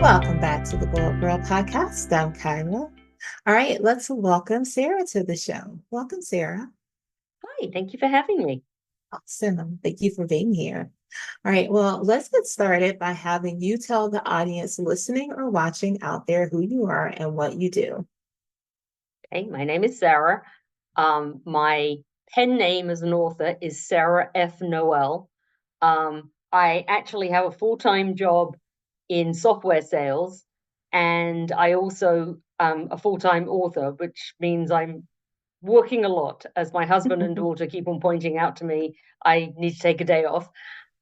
Welcome back to the Gyrl podcast. I'm Kyla. All right, let's welcome Sarah to the show. Welcome, Sarah. Hi, thank you for having me. Awesome. Thank you for being here. All right, well, let's get started by having you tell the audience listening or watching out there who you are and what you do. Okay, my name is Sarah. My pen name as an author is Sarah F. Noel. I actually have a full-time job in software sales, and I also a full-time author, which means I'm working a lot, as my husband and daughter keep on pointing out to me. I need to take a day off.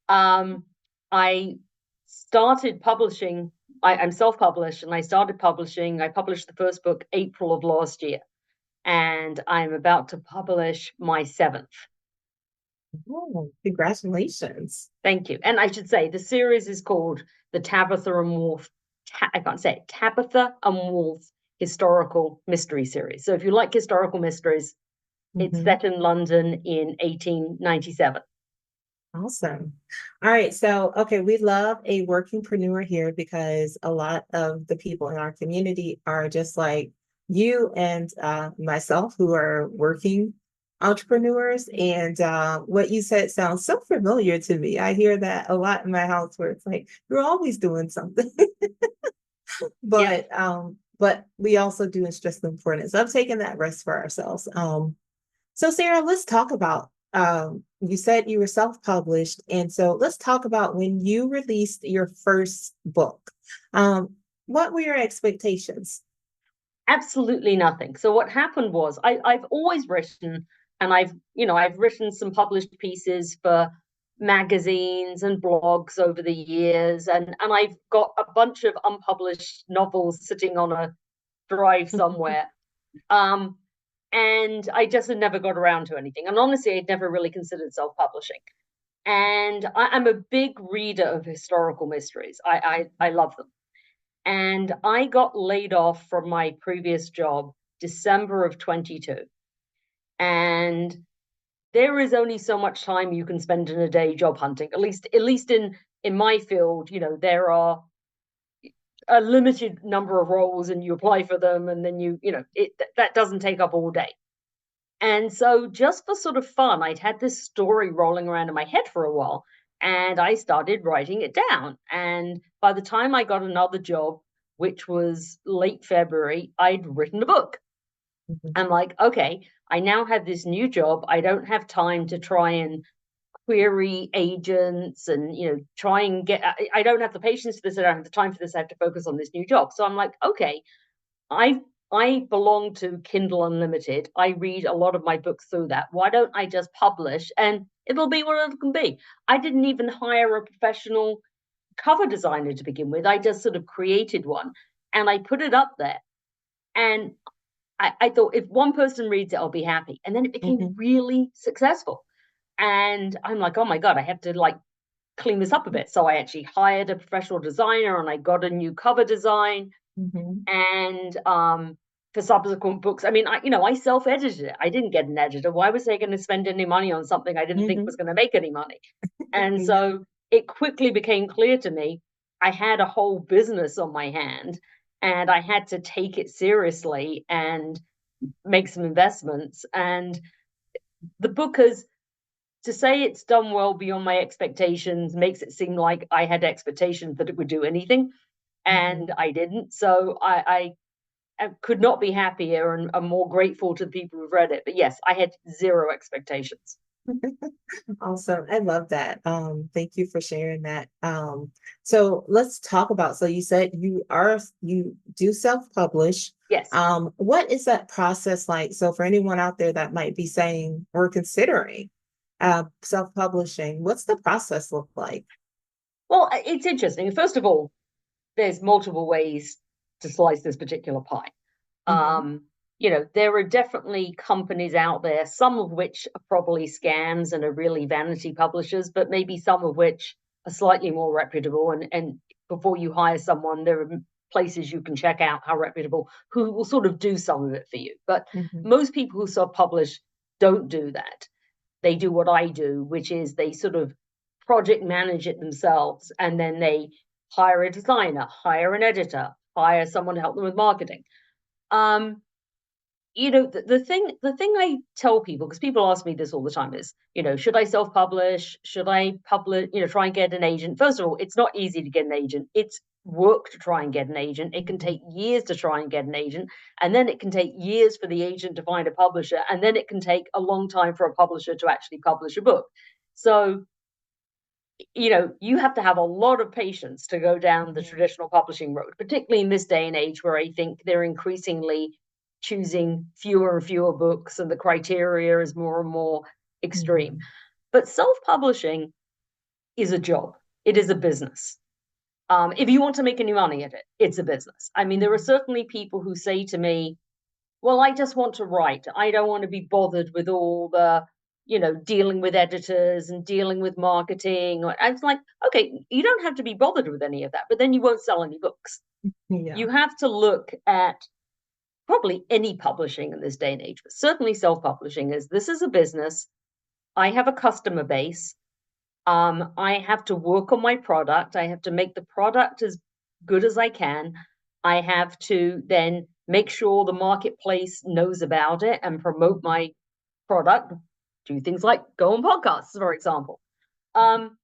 Um, I started publishing. I'm self-published, and I started publishing. I published the first book April of last year, and I'm about to publish my seventh. Oh, congratulations. Thank you. And I should say the series is called the Tabitha and Wolf. I can't say it. Tabitha and Wolf Historical Mystery Series. So if you like historical mysteries, it's Mhm. set in London in 1897. Awesome. All right. So, okay, we love a workingpreneur here because a lot of the people in our community are just like you and myself who are working entrepreneurs. And what you said sounds so familiar to me. I hear that a lot in my house where it's like, you're always doing something. Yep. But we also do stress the importance of taking that rest for ourselves. So Sarah, let's talk about you said you were self-published, and so let's talk about when you released your first book. What were your expectations? Absolutely nothing. So what happened was I've always written, and I've written some published pieces for magazines and blogs over the years, and I've got a bunch of unpublished novels sitting on a drive somewhere. Um, and I just had never got around to anything. And honestly, I'd never really considered self-publishing. And I'm a big reader of historical mysteries. I love them. And I got laid off from my previous job December of 22. And there is only so much time you can spend in a day job hunting. At least in my field, there are a limited number of roles and you apply for them and then that doesn't take up all day. And so just for sort of fun, I'd had this story rolling around in my head for a while and I started writing it down. And by the time I got another job, which was late February, I'd written a book. I'm like, okay, I now have this new job. I don't have time to try and query agents and try and get I don't have the patience for this. I don't have the time for this. I have to focus on this new job. So I'm like, okay, I I belong to Kindle Unlimited. I read a lot of my books through that. Why don't I just publish and it'll be what it can be? I didn't even hire a professional cover designer to begin with. I just sort of created one and I put it up there. And I thought if one person reads it, I'll be happy. And then it became Mhm. really successful. And I'm like, oh my God, I have to like clean this up a bit. So I actually hired a professional designer and I got a new cover design Mhm. and for subsequent books. I mean, I self-edited it. I didn't get an editor. Why was I going to spend any money on something I didn't think was Mhm. going to make any money? And Yeah. so it quickly became clear to me I had a whole business on my hand and I had to take it seriously and make some investments. And the book has, to say it's done well beyond my expectations makes it seem like I had expectations that it would do anything, and Mhm. I didn't. So I could not be happier and I'm more grateful to the people who've read it. But yes, I had zero expectations. Awesome. I love that. Thank you for sharing that. So let's talk about, so you said you do self-publish. Yes. What is that process like? So for anyone out there that might be saying or considering self-publishing, what's the process look like? Well, it's interesting. First of all, there's multiple ways to slice this particular pie. Hmm. Um, there are definitely companies out there, some of which are probably scams and are really vanity publishers, but maybe some of which are slightly more reputable. And before you hire someone, there are places you can check out how reputable, who will sort of do some of it for you. But Hmm. most people who self publish don't do that. They do what I do, which is they sort of project manage it themselves and then they hire a designer, hire an editor, hire someone to help them with marketing. Um, the thing I tell people, because people ask me this all the time, is, should I self-publish? Should I publish, try and get an agent? First of all, it's not easy to get an agent. It's work to try and get an agent. It can take years to try and get an agent, and then it can take years for the agent to find a publisher, and then it can take a long time for a publisher to actually publish a book. So you have to have a lot of patience to go down the Mhm. traditional publishing road, particularly in this day and age where I think they're increasingly choosing fewer and fewer books and the criteria is more and more extreme. Mhm. But self-publishing is a job. It is a business. If you want to make any money at it, it's a business. I mean, there are Mhm. certainly people who say to me, well, I just want to write. I don't want to be bothered with all the, dealing with editors and dealing with marketing. I was like, okay, you don't have to be bothered with any of that, but then you won't sell any books. Yeah. You have to look at probably any publishing in this day and age, but certainly self-publishing is this is a business. I have a customer base. I have to work on my product. I have to make the product as good as I can. I have to then make sure the marketplace knows about it and promote Mhm. my product. Do things like go on podcasts, for example. Um,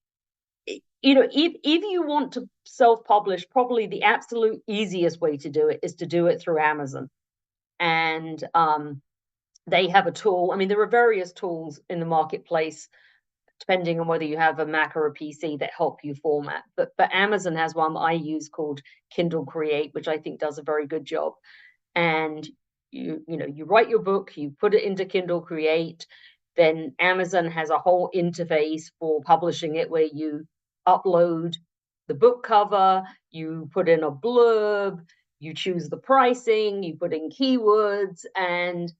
if you want to self-publish, probably the absolute easiest way to do it is to do it through Amazon. And they have a tool. I mean, there are various tools in the marketplace depending on whether you have a Mac or a PC that help you format. But Amazon has one that I use called Kindle Create, which I think does a very good job. And you write your book, you put it into Kindle Create, then Amazon has a whole interface for publishing it where you upload the book cover, you put in a blurb, you choose the pricing, you put in keywords, and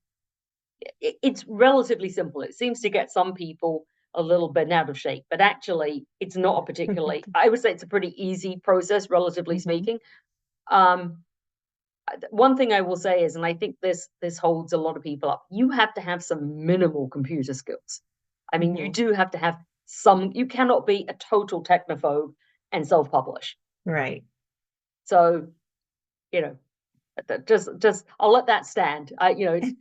it's relatively simple. It seems to get some people a little bit out of shape, but actually, it's not a particularly, I would say it's a pretty easy process, relatively Mhm. speaking. Um, one thing I will say is, and I think this holds a lot of people up, you have to have some minimal computer skills. I mean, you Mhm. do have to have some, you cannot be a total technophobe and self-publish. Right. So, you know, just I'll let that stand. It's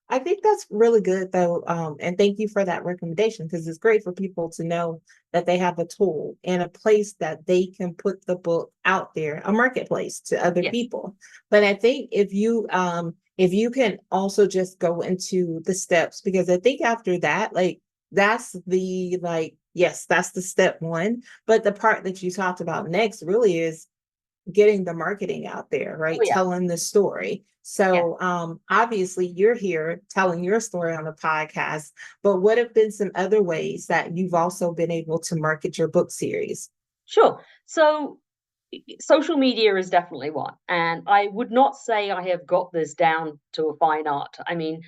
I think that's really good though. And thank you for that recommendation because it's great for people to know that they have a tool and a place that they can put the book out there, a marketplace to other yeah, people. But I think if you can also just go into the steps, because I think after that, like that's the like, yes, that's the step one. But the part that you talked about next really is getting the marketing out there, oh right? yeah, Telling the story. yeah. So obviously you're here telling your story on the podcast, but what have been some other ways that you've also been able to market your book series? Sure. So social media is definitely one. And I would not say I have got this down to a fine art. I mean,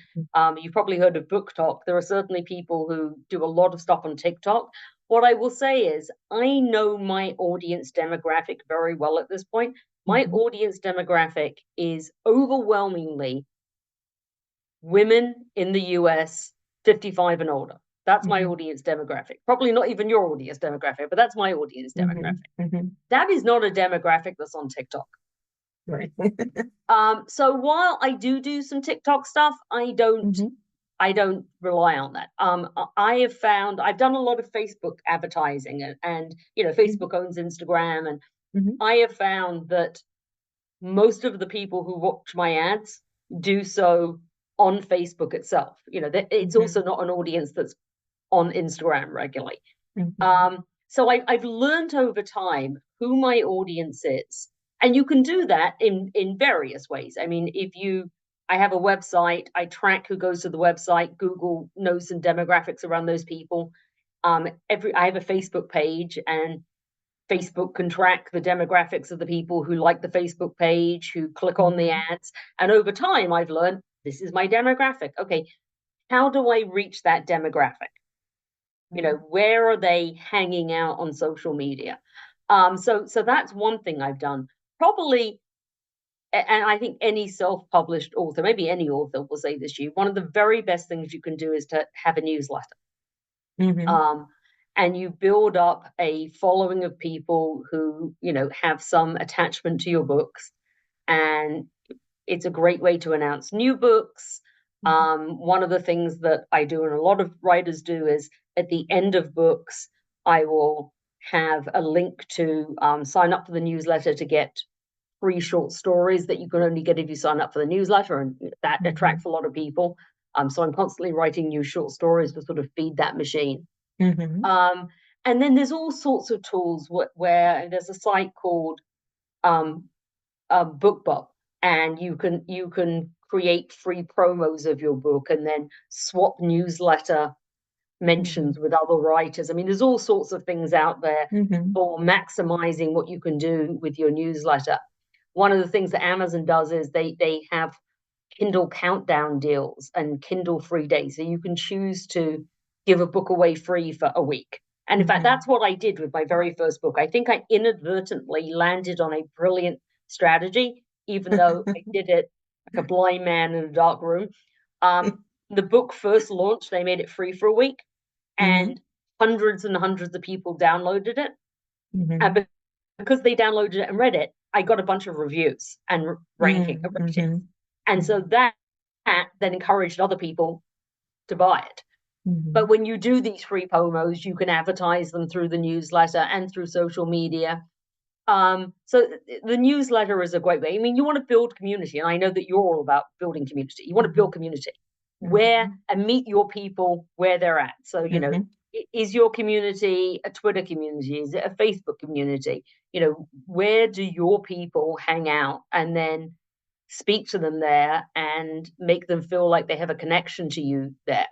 you've probably heard of Book Talk. There are certainly people who do a lot of stuff on TikTok. What I will say is, I know my audience demographic very well at this point. My Mhm. audience demographic is overwhelmingly women in the US 55 and older. That's my Mhm. audience demographic. Probably not even your audience demographic, but that's my audience Mhm. demographic. Mhm. That is not a demographic that's on TikTok. Right. So while I do some TikTok stuff, Mhm. I don't rely on that. I have found I've done a lot of Facebook advertising, and Mhm. Facebook owns Instagram, and Mhm. I have found that most of the people who watch my ads do so on Facebook itself. It's also Mhm. not an audience that's on Instagram regularly. Mhm. So I've learned over time who my audience is, and you can do that in various ways. I mean, I have a website, I track who goes to the website. Google knows some demographics around those people. I have a Facebook page, and Facebook can track the demographics of the people who like the Facebook page, who click on the Mhm. ads. And over time, I've learned this is my demographic. Okay, how do I reach that demographic? Mhm. Where are they hanging out on social media? So that's one thing I've done. Probably, and I think any self-published author, maybe any author will say this to you, one of the very best things you can do is to have a newsletter. Mhm. Um, and you build up a following of people who, have some attachment to your books. And it's a great way to announce new books. One of the things that I do, and a lot of writers do, is at the end of books, I will have a link to sign up for the newsletter to get free short stories that you can only get if you sign up for the newsletter, and that attracts a lot of people. So I'm constantly writing new short stories to sort of feed that machine. And then there's all sorts of tools where there's a site called BookBub, and you can create free promos of your book and then swap newsletter mentions with other writers. I mean, there's all sorts of things out there for maximizing what you can do with your newsletter. One of the things that Amazon does is they have Kindle countdown deals and Kindle free days. So you can choose to give a book away free for a week. And in fact, that's what I did with my very first book. I think I inadvertently landed on a brilliant strategy, even though I did it like a blind man in a dark room. The book first launched, they made it free for a week, and hundreds and hundreds of people downloaded it. And because they downloaded it and read it, I got a bunch of reviews and ratings. And so that then encouraged other people to buy it. But when you do these free promos, you can advertise them through the newsletter and through social media. So the newsletter is a great way. I mean, you want to build community, and I know that you're all about building community. You want to build community where and meet your people where they're at. So, is your community a Twitter community? Is it a Facebook community? Where do your people hang out? And then speak to them there and make them feel like they have a connection to you there.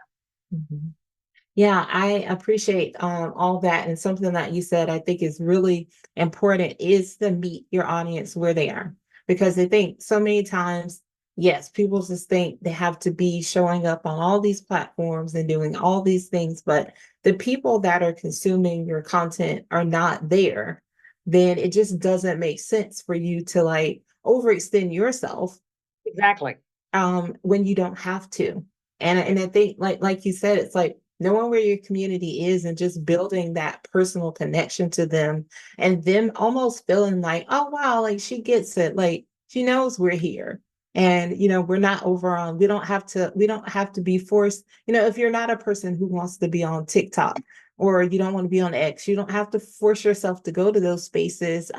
Yeah, I appreciate all that. And something that you said I think is really important is to meet your audience where they are. Because I think so many times, yes, people just think they have to be showing up on all these platforms and doing all these things, but the people that are consuming your content are not there, then it just doesn't make sense for you to like overextend yourself Exactly. when you don't have to. And I think like you said, it's like knowing where your community is and just building that personal connection to them, and them almost feeling like, oh wow, like she gets it, like she knows we're here. And we're not over on, we don't have to be forced. If you're not a person who wants to be on TikTok, or you don't want to be on X, you don't have to force yourself to go to those spaces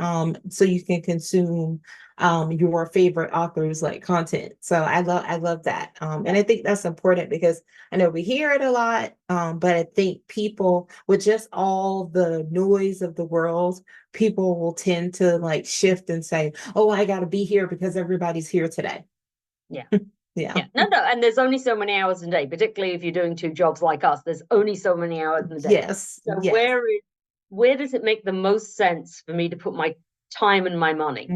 so you can consume your favorite authors like content. So I love that. And I think that's important because I know we hear it a lot, but I think people, with just all the noise of the world, people will tend to like shift and say, oh, I got to be here because everybody's here today. Yeah. Yeah. No, and there's only so many hours in a day, particularly if you're doing two jobs like us. There's only so many hours in a day. Yes. So Yes. where does it make the most sense for me to put my time and my money?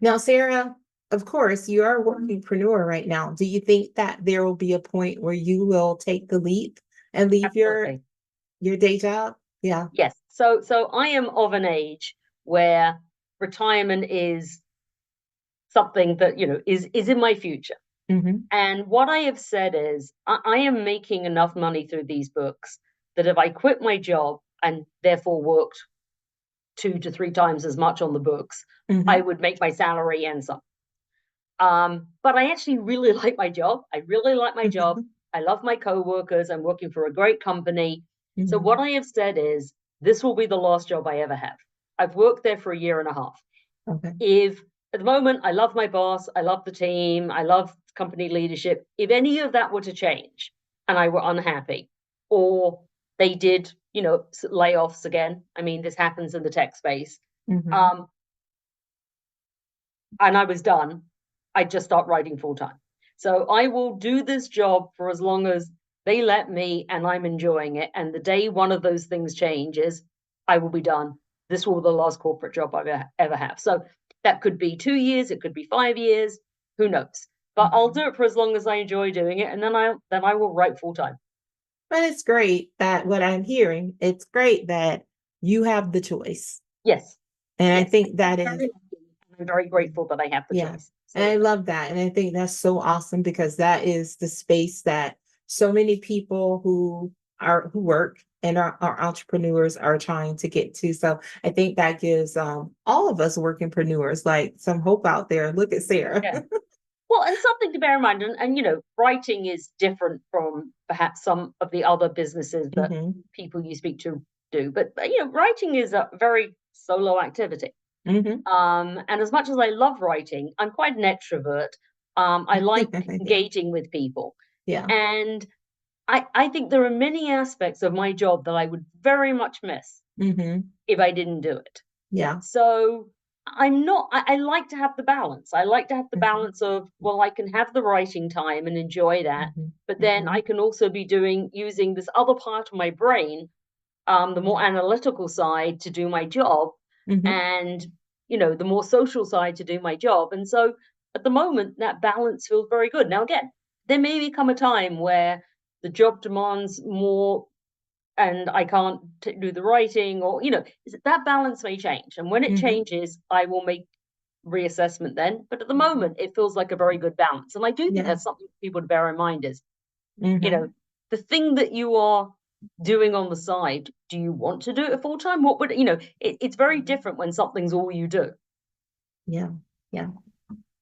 Now, Sarah, of course, you are a workingpreneur right now. Do you think that there will be a point where you will take the leap and leave Absolutely. your day job? Yeah. Yes. So I am of an age where retirement is something that is in my future. And what I have said is I am making enough money through these books that if I quit my job and therefore worked 2 to 3 times as much on the books, I would make my salary and some. But I actually really like my job. I really like my job. I love my coworkers. I'm working for a great company. So what I have said is this will be the last job I ever have. I've worked there for a year and a half. Okay. If at the moment I love my boss, I love the team, I love company leadership, if any of that were to change and I were unhappy, or they did, layoffs again, I mean, this happens in the tech space, and I was done, I'd just start writing full time. So I will do this job for as long as they let me and I'm enjoying it. And the day one of those things changes, I will be done. This will be the last corporate job I ever have. So that could be 2 years, it could be 5 years, who knows? But I'll do it for as long as I enjoy doing it, and then I will write full time. But it's great that what I'm hearing, it's great that you have the choice. Yes. And yes. I think that is, I'm very grateful that I have the choice. So. And I love that. And I think that's so awesome because that is the space that so many people who are who work and are entrepreneurs are trying to get to. So I think that gives all of us workingpreneurs like some hope out there. Look at Sarah. Yeah. Well, and something to bear in mind, and writing is different from perhaps some of the other businesses that Hmm. people you speak to do. But writing is a very solo activity. Hmm. And as much as I love writing, I'm quite an extrovert. I like Yeah. engaging with people. Yeah. And I think there are many aspects of my job that I would very much miss Hmm. if I didn't do it. Yeah. So I'm not, I like to have the balance. I like to have the Hmm. balance of, well, I can have the writing time and enjoy that, Hmm. but then Hmm. I can also be using this other part of my brain, the more analytical side to do my job, Hmm. and, the more social side to do my job. And so at the moment, that balance feels very good. Now, again, there may become a time where the job demands more and I can't do the writing, or that balance may change. And when it Hmm. changes, I will make reassessment then. But at the Hmm. moment, it feels like a very good balance. And I do think Yeah. that's something for people to bear in mind is, you know, Hmm. the thing that you are doing on the side, do you want to do it full time? What would, it's very different when something's all you do. Yeah. Yeah.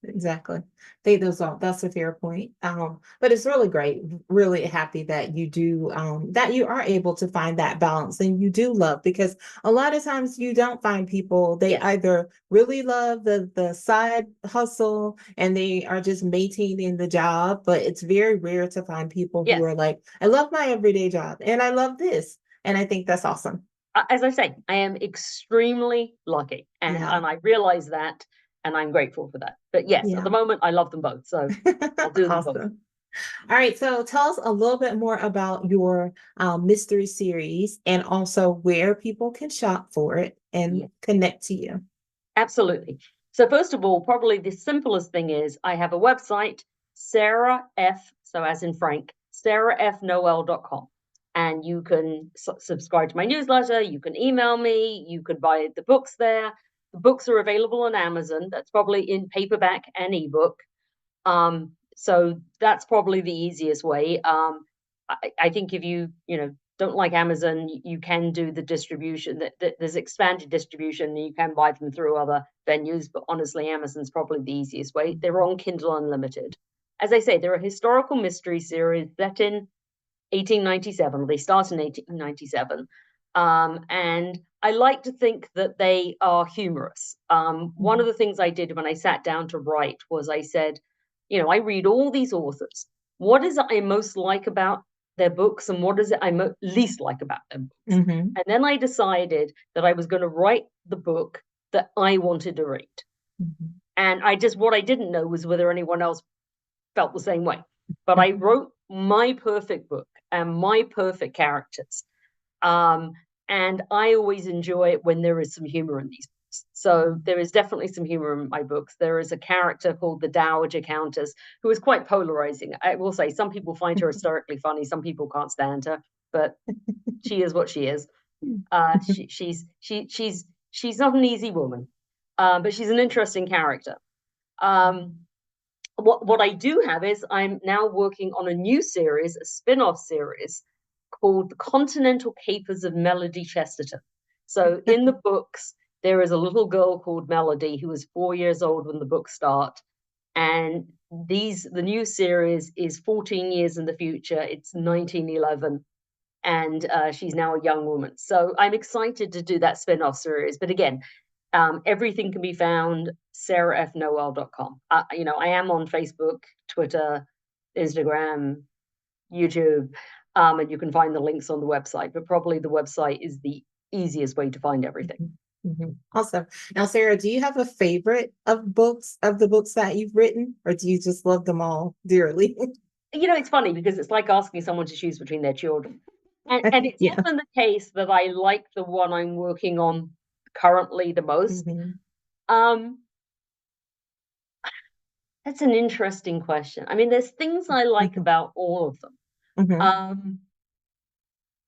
Exactly. They those are that's a fair point. But it's really great, really happy that you do that you are able to find that balance and you do love because a lot of times you don't find people they Yes. either really love the side hustle and they are just maintaining the job, but it's very rare to find people who Yes. are like, I love my everyday job and I love this. And I think that's awesome. As I say, I am extremely lucky, and Yeah. and I realize that, and I'm grateful for that. But yes, at Yeah. the moment, I love them both, so I'll do them both. Awesome. All right, so tell us a little bit more about your mystery series and also where people can shop for it Yeah, and connect to you. absolutely. So first of all, probably the simplest thing is I have a website, Sarah F. So as in Frank, sarahfnoel.com. And you can subscribe to my newsletter. You can email me. You can buy the books there. The books are available on Amazon. That's probably in paperback and ebook. So that's probably the easiest way. I think if you don't like Amazon, you can do the distribution. That there's expanded distribution, and you can buy them through other venues. But honestly, Amazon's probably the easiest way. They're on Kindle Unlimited. As I say, they're a historical mystery series set in 1897. They start in 1897. And I like to think that they are humorous. One of Mhm. the things I did when I sat down to write was I said, I read all these authors. What is it I most like about their books, and what is it I least like about their books? Mhm. And then I decided that I was going to write the book that I wanted to read. Mhm. And what I didn't know was whether anyone else felt the same way. But I wrote my perfect book and my perfect characters. Um, and I always enjoy it when there is some humor in these books. So Mhm. there is definitely some humor in my books. There is a character called the Dowager Countess who is quite polarizing. I will say some people find her hysterically funny, some people can't stand her, but she is what she is. She's not an easy woman, but she's an interesting character. Um, what I do have is I'm now working on a new series, a spin-off series called The Continental Capers of Melody Chesterton. So in the books, there is a little girl called Melody who is 4 years old when the books start. And the new series is 14 years in the future. It's 1911. And she's now a young woman. So I'm excited to do that spin-off series. But again, everything can be found sarahfnoel.com. I am on Facebook, Twitter, Instagram, YouTube, and you can find the links on the website. But probably the website is the easiest way to find everything. Mhm. Mhm. Awesome. Now, Sarah, do you have a favorite of the books that you've written, or do you just love them all dearly? It's funny because it's like asking someone to choose between their children. And it's Yeah. often the case that I like the one I'm working on currently the most. Mhm. Um, that's an interesting question. I mean, there's things I like Mhm. about all of them. Mhm. Um,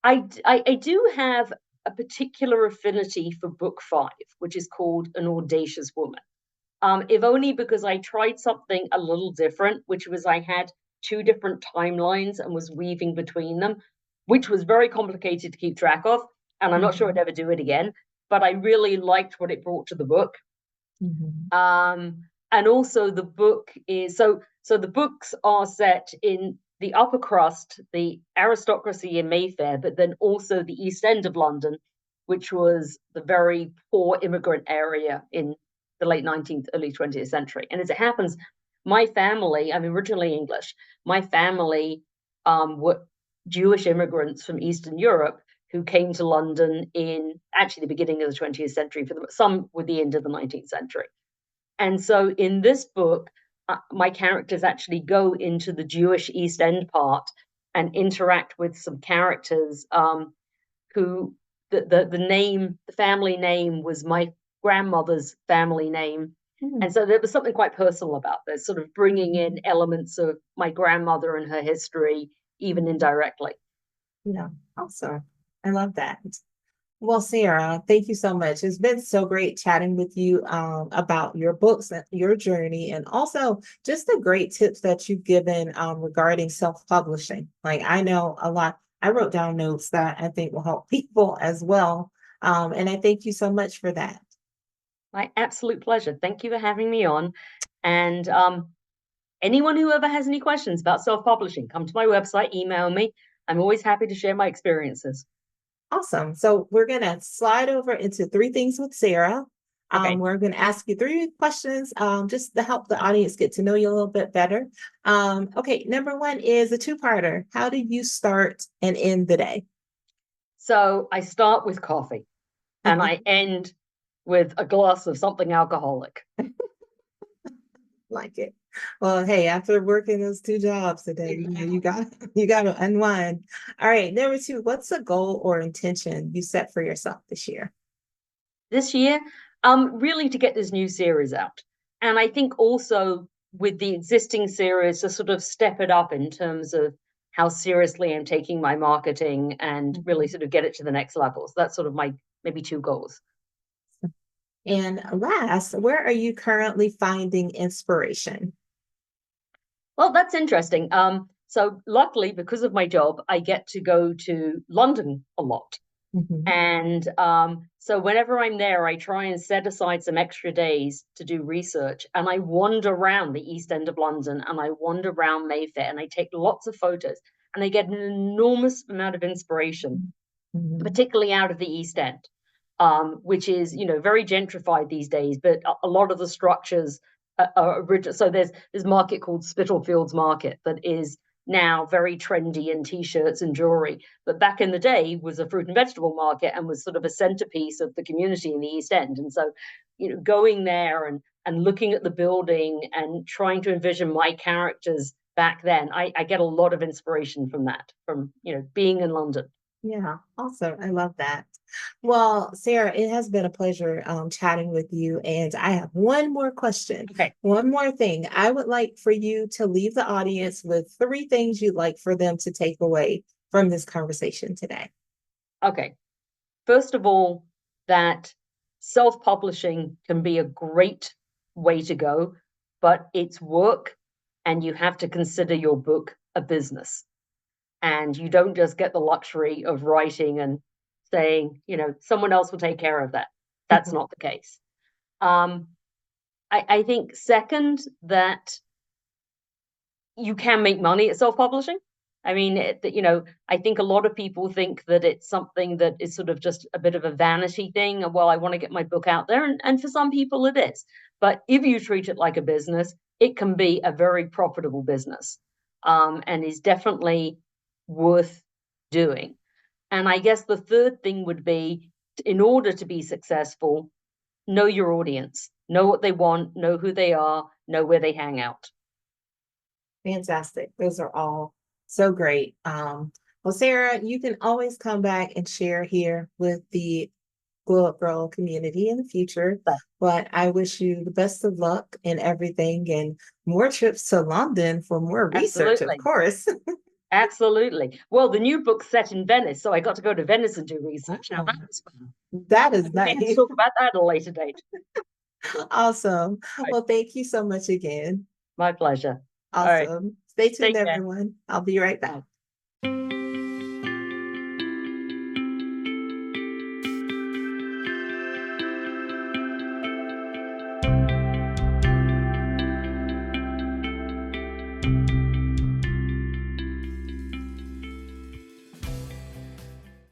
I do have a particular affinity for book five, which is called An Audacious Woman. If only because I tried something a little different, which was I had two different timelines and was weaving between them. which was very complicated to keep track of. And I'm not sure I'd Mhm. ever do it again, but I really liked what it brought to the book. Mhm. And also the book is so the books are set in the upper crust, the aristocracy in Mayfair, but then also the East End of London, which was the very poor immigrant area in the late 19th, early 20th century. And as it happens, my family, I'm originally English, my family were Jewish immigrants from Eastern Europe who came to London in actually the beginning of the 20th century, for some with the end of the 19th century. And so in this book, my characters actually go into the Jewish East End part and interact with some characters who the name, the family name was my grandmother's family name. Mhm. And so there was something quite personal about this, sort of bringing in Mhm. elements of my grandmother and her history, even Mhm. indirectly. Yeah, awesome. I love that. Well, Sarah, thank you so much. It's been so great chatting with you about your books and your journey, and also just the great tips that you've given regarding self-publishing. Like I know a lot, I wrote down notes that I think will help people as well. And I thank you so much for that. My absolute pleasure. Thank you for having me on. And anyone who ever has any questions about self-publishing, come to my website, email me. I'm always happy to share my experiences. Awesome. So we're going to slide over into three things with Sarah. Okay. We're going to ask you three questions just to help the audience get to know you a little bit better. Okay, number one is a two-parter. How do you start and end the day? So I start with coffee and I end with a glass of something alcoholic. Like it. Well, hey, after working those two jobs today, you got you got to unwind. All right, number two, what's a goal or intention you set for yourself this year? This year, really to get this new series out. And I think also with the existing series to sort of step it up in terms of how seriously I'm taking my marketing and really Mhm. sort of get it to the next level. So that's sort of my maybe two goals. And last, where are you currently finding inspiration? Well, that's interesting. So luckily, because of my job, I get to go to London a lot. Mhm. And so whenever I'm there, I try and set aside some extra days to do research. And I wander around the East End of London and I wander around Mayfair and I take lots of photos and I get an enormous amount of inspiration, Mhm. particularly out of the East End, which is very gentrified these days. But a lot of the structures are original. So there's a market called Spitalfields Market that is now very trendy in t-shirts and jewelry, but back in the day was a fruit and vegetable market and was sort of a centerpiece of the community in the East End. And so going there and looking at the building and trying to envision my characters back then, I get a lot of inspiration from that, from being in London. Yeah, awesome. I love that. Well, Sarah, it has been a pleasure chatting with you. And I have one more question, Okay. one more thing. I would like for you to leave the audience with three things you'd like for them to take away from this conversation today. Okay. First of all, that self publishing can be a great way to go, but it's work and you have to consider your book a business. And you don't just get the luxury of writing and saying, someone else will take care of that. That's not the case. Um, I think, second, that you can make money at self-publishing. I mean, I think a lot of people think that it's something that is sort of just a bit of a vanity thing. Well, I want to get my book out there, and for some people it is. But if you treat it like a business, it can be a very profitable business, and is definitely worth doing. And I guess the third thing would be, in order to be successful, know your audience, know what they want, know who they are, know where they hang out. Fantastic. Those are all so great. Well, Sarah, you can always come back and share here with the Glow Up Girl community in the future. But I wish you the best of luck in everything and more trips to London for more research, of Absolutely. course. Absolutely. Well, the new book's set in Venice, so I got to go to Venice and do research. Now Oh, that was fun. that is We can nice. talk about that at a later date. Awesome. Right. Well, thank you so much again. My pleasure. All right. Awesome. Stay tuned, Take care. everyone. I'll be right back. Bye.